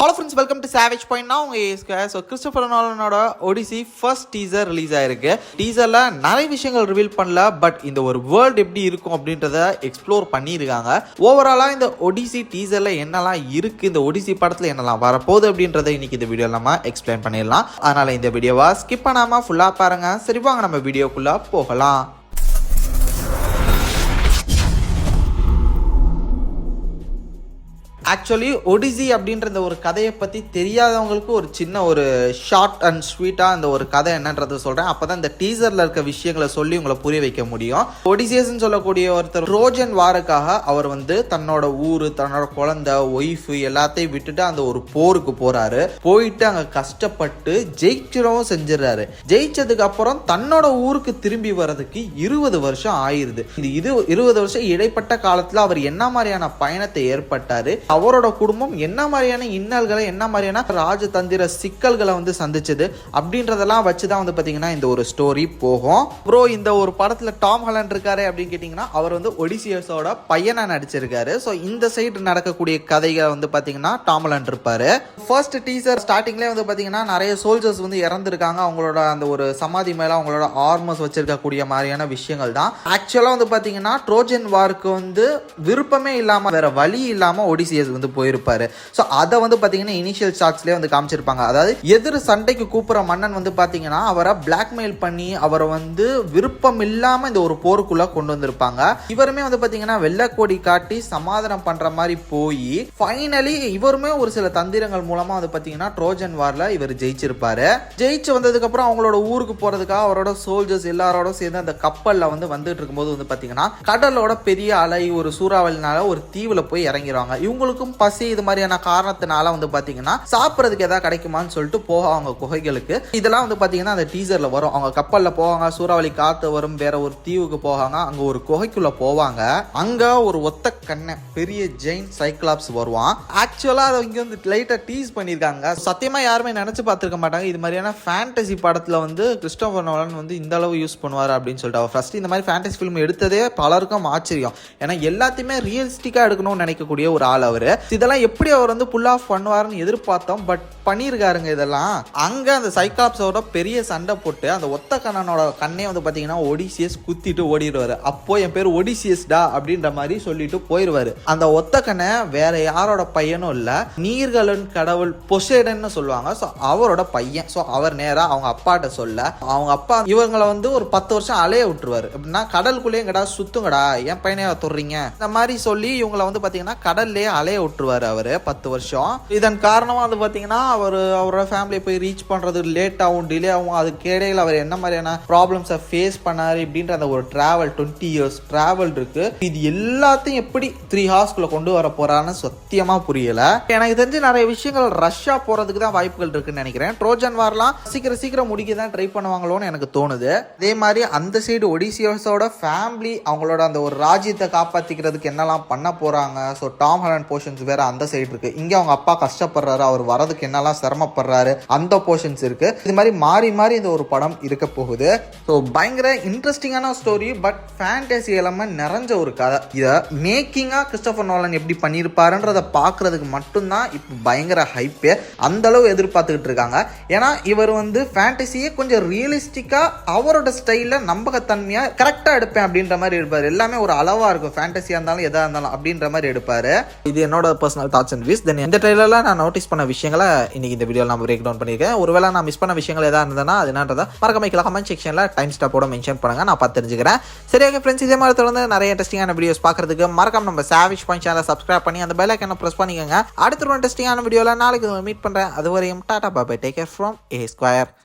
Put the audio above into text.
Hello friends, welcome to Savage Point. நான் உங்கள் Askar. So Christopher நோலனோட ஒடிசி ஃபர்ஸ்ட் டீசர் ரிலீஸ் ஆயிருக்கு. டீசரில் நிறைய விஷயங்கள் ரிவீல் பண்ணல, பட் இந்த ஒரு வேர்ல்டு எப்படி இருக்கும் அப்படின்றத எக்ஸ்ப்ளோர் பண்ணியிருக்காங்க. ஓவராலாக இந்த ஒடிசி டீசரில் என்னெல்லாம் இருக்குது, இந்த ஒடிசி படத்தில் என்னெல்லாம் வரப்போகுது அப்படின்றத இன்னைக்கு இந்த வீடியோவில் நம்ம எக்ஸ்பிளைன் பண்ணிடலாம். அதனால் இந்த வீடியோவை ஸ்கிப் பண்ணாமல் ஃபுல்லாக பாருங்கள். சரி வாங்க நம்ம வீடியோக்குள்ளே போகலாம். ஆக்சுவலி ஒடிசி அப்படின்ற இந்த ஒரு கதையை பற்றி தெரியாதவங்களுக்கு ஒரு சின்ன ஒரு ஷார்ட் அண்ட் ஸ்வீட்டாக இந்த ஒரு கதை என்னன்றதை சொல்கிறேன். அப்போ தான் இந்த டீசரில் இருக்க விஷயங்களை சொல்லி உங்களை புரிய வைக்க முடியும். ஒடிசியஸ்ன்னு சொல்லக்கூடிய ஒருத்தர் ட்ரோஜன் வாருக்காக அவர் தன்னோட ஊர், தன்னோட குழந்தை, ஒய்ஃபு எல்லாத்தையும் விட்டுட்டு அந்த ஒரு போருக்கு போகிறாரு. போயிட்டு அங்கே கஷ்டப்பட்டு ஜெயிச்சிடவும் செஞ்சிடறாரு. ஜெயிச்சதுக்கு அப்புறம் தன்னோட ஊருக்கு திரும்பி வர்றதுக்கு 20 வருஷம் ஆயிடுது. இது 20 வருஷம் இடைப்பட்ட காலத்தில் அவர் என்ன மாதிரியான பயணத்தை ஏற்பட்டாரு, அவரோட குடும்பம் என்ன மாதிரியான இன்னல்களை, என்ன மாதிரியான ராஜதந்திர சிக்கல்களை சந்திச்சது அப்படின்றதெல்லாம் வச்சுதான் பாத்தீங்கன்னா இந்த ஒரு ஸ்டோரி போகும். ப்ரோ, இந்த ஒரு படத்துல டாம் ஹாலண்ட் இருக்காரு அப்படின்னு கேட்டீங்கன்னா அவர் ஒடிசியஸோட பையனா நடிச்சிருக்காரு. ஸோ இந்த சைடு நடக்கக்கூடிய கதைகள் பாத்தீங்கன்னா டாம் ஹாலண்ட் இருப்பாரு. ஃபர்ஸ்ட் டீசர் ஸ்டார்டிங்லேயே பாத்தீங்கன்னா நிறைய சோல்ஜர்ஸ் இறந்துருக்காங்க. அவங்களோட அந்த ஒரு சமாதி மேல அவங்களோட ஆர்மர்ஸ் வச்சிருக்கக்கூடிய மாதிரியான விஷயங்கள் தான். ஆக்சுவலா பாத்தீங்கன்னா ட்ரோஜன் வார்க்கு விருப்பமே இல்லாம, வேற வழி இல்லாம ஒடிசியஸ் போயிருப்பாரு. சோ அத பாத்தீங்கன்னா இனிஷியல் ஷாட்ஸ்லயே காமிச்சிருப்பாங்க. அதாவது எதிர் சண்டைக்கு கூப்பிடுற மன்னன் பாத்தீங்கன்னா அவரை பிளாக்மெயில் பண்ணி அவரை விருப்பம் இல்லாம இந்த ஒரு போருக்குள்ள கொண்டு வந்திருப்பாங்க. இவருமே பாத்தீங்கன்னா வெள்ளக்கோடி காட்டி சமாதானம் பண்ற மாதிரி போய் ஃபைனலி இவருமே ஒரு சில தந்திரங்கள் மூலமா பாத்தீங்கன்னா ட்ரோஜன் வார்ல இவர் ஜெயிச்சிருப்பாரு. ஜெயிச்சு வந்ததுக்கு அப்புறம் அவங்களோட ஊருக்கு போறதுக்காக அவரோட சோல்ஜர்ஸ் எல்லாரோட சேர்ந்து அந்த கப்பல்ல வந்துட்டு இருக்கும்போது பாத்தீங்கன்னா கடலோட பெரிய அலை, ஒரு சூறாவளினால ஒரு தீவுல போய் இறங்கிடுவாங்க. இவங்களுக்கும் பசி இது மாதிரியான காரணத்தினால பாத்தீங்கன்னா சாப்பிடறதுக்கு ஏதாவது கிடைக்குமான்னு சொல்லிட்டு போவாங்க குகைகளுக்கு. இதெல்லாம் பாத்தீங்கன்னா அந்த டீசர்ல வரும். அவங்க கப்பல்ல போவாங்க, சூறாவளி காத்து வரும், வேற ஒரு தீவுக்கு போவாங்க, அங்க ஒரு குகைக்குள்ள போவாங்க. அங்க ஒரு ஒத்த கண்ண பெரிய ஜெயின் சைக்ளாப்ஸ் வருவான். ஆக்சுவலா அதை இங்க லைட்டா டீஸ் பண்ணிருக்காங்க. சத்தியமா யாருமே நினைச்சு பார்த்திருக்க மாட்டாங்க இது மாதிரியான ஃபேண்டசி படத்துல கிறிஸ்டோபர் நோலன் இந்த அளவு யூஸ் பண்ணுவாரு அப்படின்னு சொல்லிட்டு. அவர் ஃபர்ஸ்ட் இந்த மாதிரி ஃபேண்டசி ஃபிலிம் எடுத்ததே பலருக்கும் ஆச்சரியம். ஏன்னா எல்லாத்தையுமே ரியலிஸ்டிக்கா எடுக்கணும்னு நினைக்கக்கூடிய ஒரு ஆள் அவரு. இதெல்லாம் எப்படி அவர் புல் ஆஃப் பண்ணுவாருன்னு எதிர்பார்த்தோம், பட் பண்ணியிருக்காருங்க இதெல்லாம். அங்க அந்த சைக்ளாப்ஸோட பெரிய சண்டை போட்டு அந்த ஒத்த கண்ணனோட கண்ணே பாத்தீங்கன்னா ஒடிசியஸ் குத்திட்டு ஓடிடுவாரு. அப்போ என் பேர் ஒடிசியஸ்டா அப்படின்ற மாதிரி சொல்லிட்டு போயிடுவாரு. அந்த ஒத்த கண்ணை வேற யாரோட பையனும் இல்ல, நீர்களின் கடவுள் பொசைடன் சொல்லுவாங்க. ஸோ அவரோட பையன். ஸோ அவர் நேரா அவங்க அப்பாட்ட சொல்ல, அவங்க அப்பா இவங்களை ஒரு 10 வருஷம் அலைய விட்டுருவாரு. அப்படின்னா கடலுக்குள்ளேயே எங்கடா சுத்துங்கடா, என் பையனே தொடுறீங்க இந்த மாதிரி சொல்லி இவங்களை பாத்தீங்கன்னா கடல்லே அலைய விட்டுருவாரு அவரு 10 வருஷம். இதன் காரணமா பாத்தீங்கன்னா அவரோட ஃபேமிலியை போய் ரீச் பண்றது லேட் ஆகும், டிலே ஆகும். அதுக்கு இடையில அவர் என்ன மாதிரியான ப்ராப்ளம்ஸை ஃபேஸ் பண்ணாரு இப்படின்ற அந்த ஒரு டிராவல் 20 இயர்ஸ் டிராவல் இருக்கு. இது எல்லாத்தையும் எப்படி 3 ஹார்ஸ்குள்ள கொண்டு வர போறான்னு சத்தியமா புரியல. எனக்கு தெரிஞ்சு நிறைய விஷயங்கள் ரஷ்யா போறதுக்கு தான் வாய்ப்புகள் இருக்குன்னு நினைக்கிறேன். ட்ரோஜன் வார்லாம் சீக்கிரம் முடிக்க தான் ட்ரை பண்ணுவாங்களோன்னு எனக்கு தோணுது. அதே மாதிரி அந்த சைடு ஒடிசியஸோட ஃபேமிலி அவங்களோட அந்த ஒரு ராஜ்யத்தை காப்பாத்திக்கிறதுக்கு என்னெல்லாம் பண்ண போறாங்க. ஸோ டாம் ஹாலண்ட் போர்ஷன்ஸ் வேற அந்த சைடு இருக்கு. இங்க அவங்க அப்பா கஷ்டப்படுறாரு, அவர் வரதுக்கு என்னெல்லாம் சிரமப்படுறாரு, அந்த போர்ஷன்ஸ் இருக்கு. இது மாதிரி மாறி மாறி இந்த ஒரு படம் இருக்க போகுது. ஸோ பயங்கர இன்ட்ரெஸ்டிங்கான ஸ்டோரி, பட் ஃபேண்டசி எலமெண்ட் நிறைஞ்ச ஒரு கதை. இதை மேக்கிங்கா கிறிஸ்டோபர் நோலன் எப்படி பண்ணியிருப்பாருன்றதை பார்க்கறதுக்கு மட்டும்தான் இப்போ பயங்கர ஹைப்பே. அந்த அளவு எதிர்பார்த்துக்கிட்டு இருக்காங்க. ஏன்னா இவர் ஃபேண்டசியே கொஞ்சம் ரியலிஸ்டிக்கா அவரோட ஸ்டைல நம்பகத்தன்மையா கரெக்டா எடுப்பேன் அப்படின்ற மாதிரி எடுப்பாரு. எல்லாமே ஒரு அளவா இருக்கும், ஃபேண்டசியா இருந்தாலும் எதா இருந்தாலும் அப்படின்ற மாதிரி எடுப்பாரு. இது என்னோட பர்சனல் தாட்ஸ் அண்ட் வியூஸ். தென் இந்த ட்ரெய்லர்ல நான் நோட்டீஸ் பண்ண விஷயங்களை இன்னைக்கு இந்த வீடியோல நான் பிரேக் டவுன் பண்ணிருக்கேன். ஒருவேளை நான் மிஸ் பண்ண விஷயங்கள் ஏதாவது இருந்ததுன்னா அது என்னன்றதை மறக்காம கமெண்ட் செக்ஷன்ல டைம் ஸ்டாப்போட மென்ஷன் பண்ணுங்க, நான் பார்த்து தெரிஞ்சுக்கிறேன். சரி ஓகே ஃப்ரெண்ட்ஸ், இதே மாதிரி தொடர்ந்து நிறைய இன்ட்ரெஸ்டிங்கான வீடியோஸ் பார்க்கறதுக்கு மறக்காம நம்ம சேவேஜ் பாயிண்ட் சேனலை சப்ஸ்கிரைப் பண்ணி அந்த பெல் ஐகானை பிரஸ் பண்ணிக்கோங்க. அடுத்த ஒரு இன்ட்ரெஸ்டிங்கான வீடியோல நாளைக்கு மீட் பண்றேன். அதுவரையும் tata bye, take care from A square.